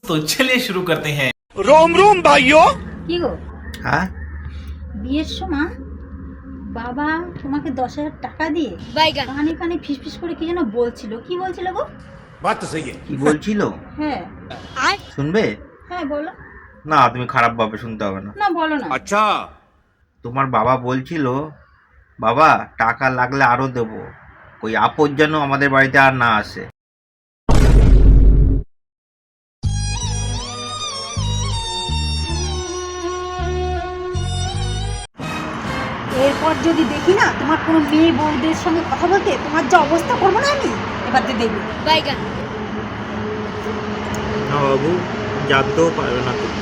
तो चलिए शुरू करते हैं। रोम रोम भाइयों। কি গো হ্যাঁ বিয়ের সময় বাবা তোমাকে 10,000 টাকা দিয়ে কানে কানে ফিসফিস করে কি যেন বলছিল, কি বলছিল গো? बात तो सही है। কি বলছিল হ্যাঁ শুনবে? হ্যাঁ বলো না তুমি খারাপ ভাবে শুনতে হবে না। না, বলো না। अच्छा তোমার বাবা বলছিল বাবা টাকা লাগলে আরো দেবো, ওই আপদ যেন আমাদের বাড়িতে আর না আসে। এরপর যদি দেখি না তোমার কোনো মেয়ে বউদের সঙ্গে কথা বলতে, তোমার যে অবস্থা করবো না আমি, এবার দিয়ে দেখবো। না বাবু, জানতেও পারবে না তুমি।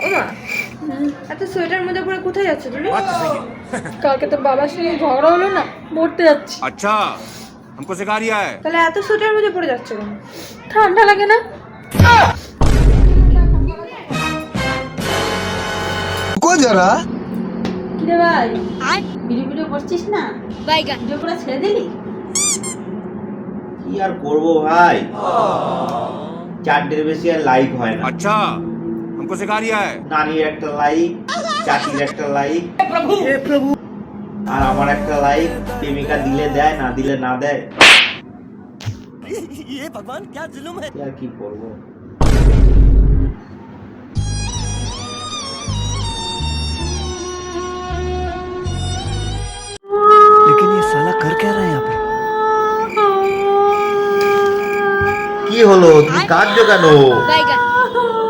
ওমা, এত সোয়েটার মধ্যে পরে কোথায় যাচ্ছ তুমি? बात तो सही है। কালকে তো বাবার সঙ্গে ঝগড়া হলো না, মরতে যাচ্ছি। अच्छा हमको सिखा रिया है। তাহলে এত সোয়েটার মধ্যে পরে যাচ্ছ কেন? ঠান্ডা লাগে না? रुको जरा। কিরে ভাই, ভিডিও করছিস না? ভিডিও করে ছেড়ে দিলি? কি আর করবো ভাই, 4টের বেশি আর লাইক হয় না। अच्छा हमको सिखा रिया है। নানির একটা লাইক, চাচির একটা লাইক, প্রভু, আর আমার একটা লাইক। প্রেমিকা দিলে দেয়, না দিলে না দেয়। ये भगवान क्या जुल्म है। আর কি করবো। लेकिन ये साला कर क्या रहा है यहाँ पे। কি হলো, তুমি কাঁদছো কেন?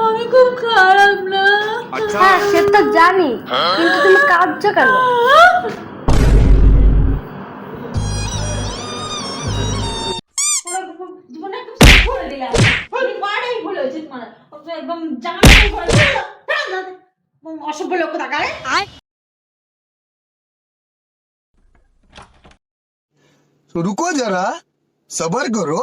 আমি খুব খারাপ না। अच्छा হ্যাঁ সে তো জানি, কিন্তু তুমি কাঁদছো কেন? জীবনে একদম শেষ করে দিলাম। আমি বাড়াই ভুল হয়েছে তোমার। একদম জানাই করে অসভ্য লোক থাকারে। तो रुको जरा, सबर करो।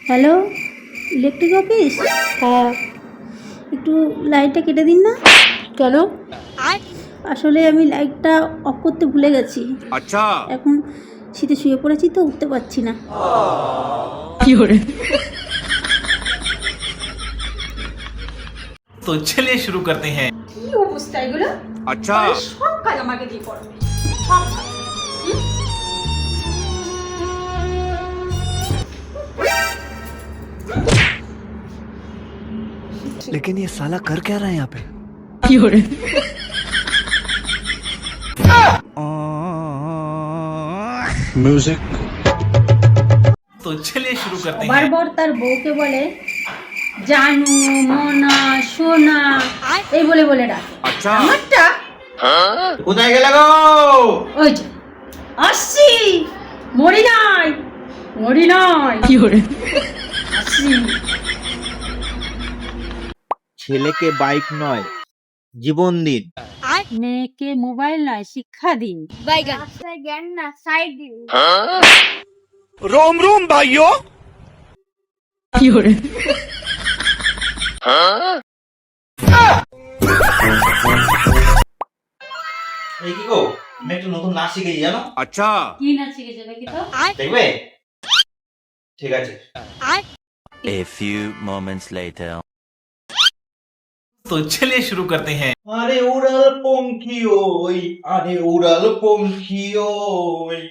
Hello, electric office? হ্যাঁ, একটু লাইটটা কেটে দিন না। কেন? আসলে আমি লাইটটা অফ করতে ভুলে গেছি। अच्छा এখন শীতে শুয়ে পড়েছি তো, উঠতে পারছি না। तो चलिए शुरू करते हैं। কি অবস্থা এগুলো? अच्छा সব কাজ আমাকে দিয়ে করবে, সব কাজ। लेकिन ये साला कर क्या रहा है यहाँ पे। म्यूजिक। तो चलिए शुरू करते সবার हैं। বর তার বউকে বলে জানু, মোনা, সোনা এই বলে বলে ডাকে। अच्छा আমারটা কোথায় গেলে গো? ওই যে আসছি, মরি নাই, মরি নাই, আসছি। ছেলেকে বাইক নয়, জীবন দিন। মেয়েকে মোবাইল নয়, শিক্ষা দিন। রাস্তায় জ্ঞান না, সাইড দিন। रोम रोम भाइयों। এই কি গো, আমি একটা নতুন নাচ শিখেছি জানো? अच्छा কি না শিখেছে দেখি তো? দেখবে? ঠিক আছে। A few moments later. तो चलिए शुरू करते हैं। আরে উড়াল পঙ্খী ওই, আরে উড়াল পঙ্খী ওই।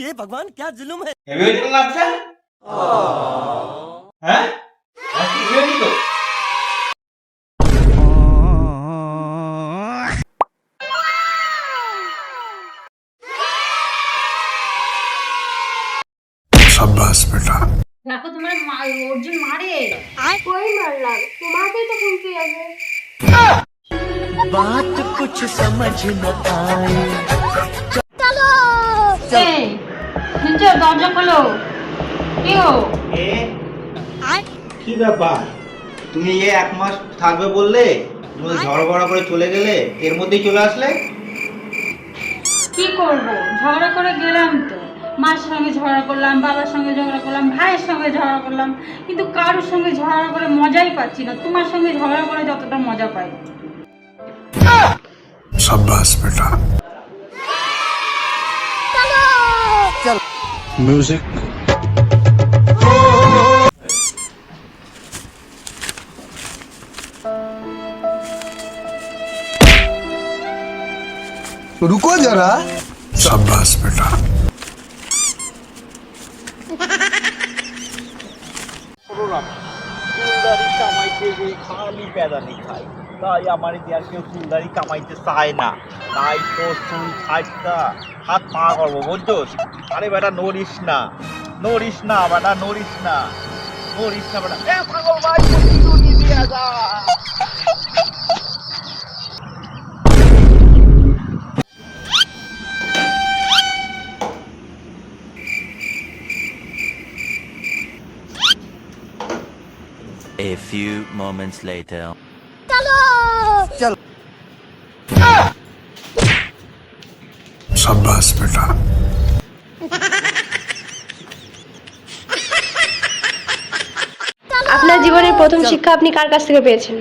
ये भगवान क्या जुल्म है। হেভি হয়েছিল নাচটা? হ্যাঁ, আর কি হয়নি তো? शाबाश बेटा। দেখো তোমার অর্জুন মারে। কই মারলাম? তোমাকেই তো শুনতে হবে। बात कुछ समझ न आए। এই, শুনছো? দরজা খোলো। কি গো? কি ব্যাপার, তুমি 1 মাস থাকবে বললে, তুমি ঝগড়া করে চলে গেলে, এর মধ্যেই চলে আসলে। কি করব, ঝগড়া করে গেলাম তো। মার সঙ্গে ঝগড়া করলাম, বাবার সঙ্গে ঝগড়া করলাম, ভাইয়ের সঙ্গে ঝগড়া করলাম, কিন্তু কারোর সঙ্গে ঝগড়া করে মজাই পাচ্ছি না। তোমার সঙ্গে ঝগড়া করে যতটা মজা পাই। शाबाश बेटा म्यूजिक रुको जरा शाबाश बेटा চুলদারি কামাইতে যে খালি পেদানি খাই, তাই আমার আর কেউ চুলদারি কামাইতে চায় না। তাই তো চুল ছাড়টা হাত পা করবো, বুঝছো? আরে বেটা নড়িস না বেটা, নড়িস না বেটা। এ পাগল ভাই, চুল দিয়ে যা। A few moments later. शाबाश बेटा আপনার জীবনের প্রথম শিক্ষা আপনি কার কাছ থেকে পেয়েছেন?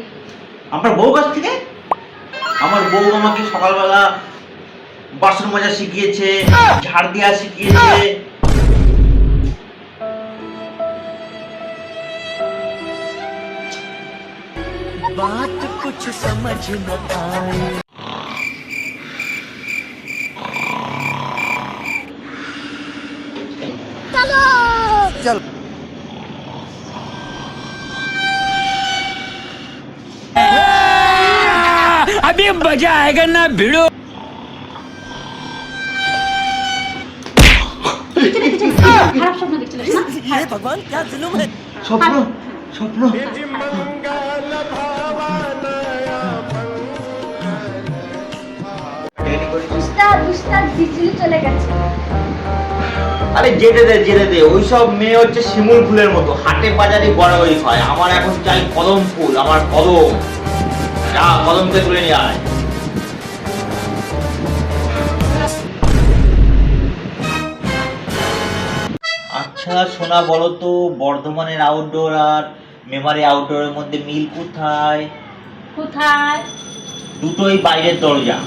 আমার বউ কাছ থেকে। আমার বউ আমাকে সকালবেলা বাসন মাজা শিখিয়েছে, ঝাড় দেওয়া শিখিয়েছে। अभी मजा आएगा ना भिड़ो। খারাপ স্বপ্ন দেখছিলিস না? স্বপ্ন স্বপ্ন চলে গেছে। আরে যেতে দে, ওইসব মেয়ে হচ্ছে শিমুল ফুলের মতো, হাটে বাজারে গড়াগড়ি হয়। আমার এখন চাই কদম ফুল, আমার কদম। যা কদমকে তুলে নিয়ে আয়। আচ্ছা সোনা, বলো তো বর্ধমানের আউটডোর আর মেমারি আউটডোরের মধ্যে মিল কোথায়? কোথায়? দুটোই বাইরের দরজা।